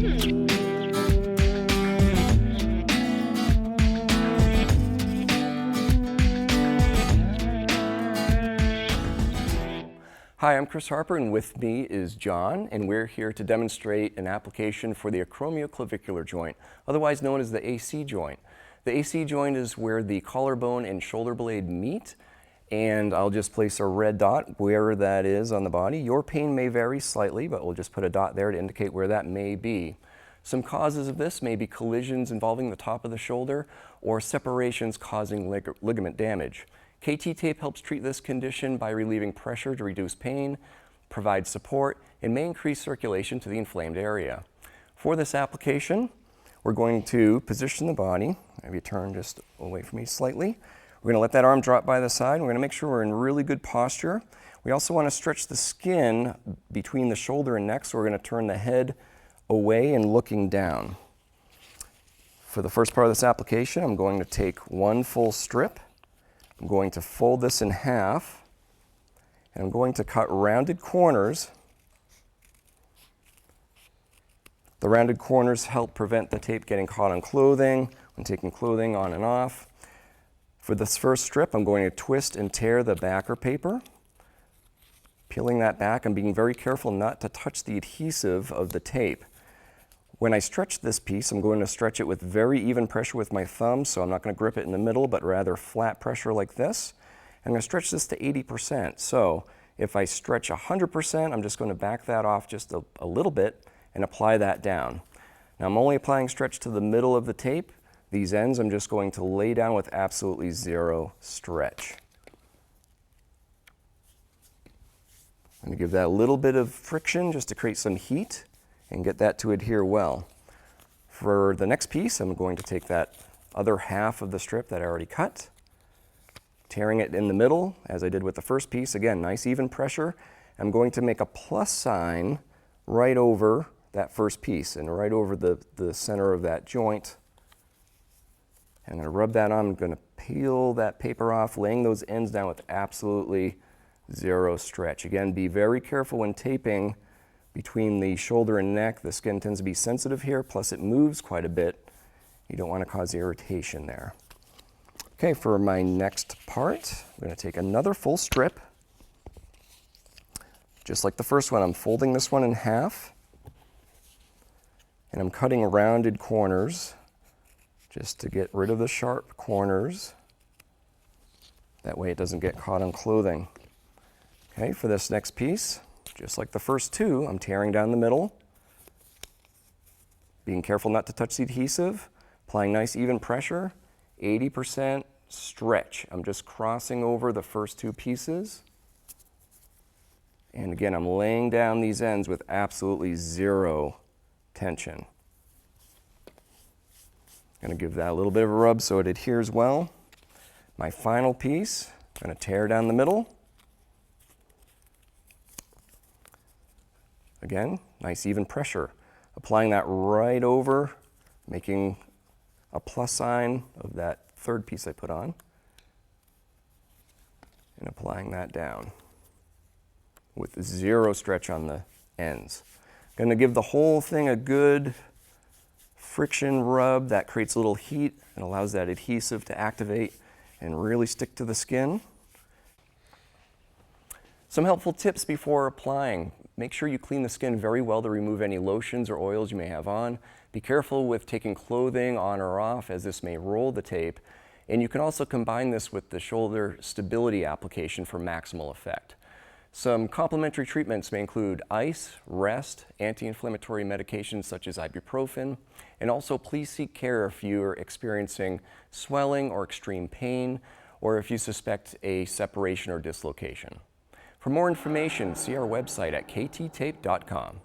Hi, I'm Chris Harper, and with me is John, and we're here to demonstrate an application for the acromioclavicular joint, otherwise known as the AC joint. The AC joint is where the collarbone and shoulder blade meet, and I'll just place a red dot where that is on the body. Your pain may vary slightly, but we'll just put a dot there to indicate where that may be. Some causes of this may be collisions involving the top of the shoulder or separations causing ligament damage. KT tape helps treat this condition by relieving pressure to reduce pain, provide support, and may increase circulation to the inflamed area. For this application, we're going to position the body. Maybe turn just away from me slightly. We're going to let that arm drop by the side. We're going to make sure we're in really good posture. We also want to stretch the skin between the shoulder and neck, so we're going to turn the head away and looking down. For the first part of this application, I'm going to take one full strip. I'm going to fold this in half, and I'm going to cut rounded corners. The rounded corners help prevent the tape getting caught on clothing when taking clothing on and off. For this first strip, I'm going to twist and tear the backer paper. Peeling that back and being very careful not to touch the adhesive of the tape. When I stretch this piece, I'm going to stretch it with very even pressure with my thumb, so I'm not going to grip it in the middle, but rather flat pressure like this. I'm going to stretch this to 80%. So if I stretch 100%, I'm just going to back that off just a little bit and apply that down. Now I'm only applying stretch to the middle of the tape. These ends I'm just going to lay down with absolutely zero stretch. I'm going to give that a little bit of friction just to create some heat and get that to adhere well. For the next piece, I'm going to take that other half of the strip that I already cut, tearing it in the middle, as I did with the first piece. Again, nice even pressure. I'm going to make a plus sign right over that first piece and right over the center of that joint. I'm going to rub that on. I'm going to peel that paper off, laying those ends down with absolutely zero stretch. Again, be very careful when taping between the shoulder and neck. The skin tends to be sensitive here, plus it moves quite a bit. You don't want to cause irritation there. Okay, for my next part, I'm going to take another full strip. Just like the first one, I'm folding this one in half, and I'm cutting rounded corners just to get rid of the sharp corners. That way it doesn't get caught on clothing. Okay, for this next piece, just like the first two, I'm tearing down the middle, being careful not to touch the adhesive, applying nice even pressure, 80% stretch. I'm just crossing over the first two pieces. And again, I'm laying down these ends with absolutely zero tension. I'm going to give that a little bit of a rub so it adheres well. My final piece, I'm going to tear down the middle. Again, nice even pressure. Applying that right over, making a plus sign of that third piece I put on, and applying that down with zero stretch on the ends. I'm going to give the whole thing a good friction rub that creates a little heat and allows that adhesive to activate and really stick to the skin. Some helpful tips before applying. Make sure you clean the skin very well to remove any lotions or oils you may have on. Be careful with taking clothing on or off, as this may roll the tape. And you can also combine this with the shoulder stability application for maximal effect. Some complementary treatments may include ice, rest, anti-inflammatory medications such as ibuprofen, and also please seek care if you're experiencing swelling or extreme pain, or if you suspect a separation or dislocation. For more information, see our website at kttape.com.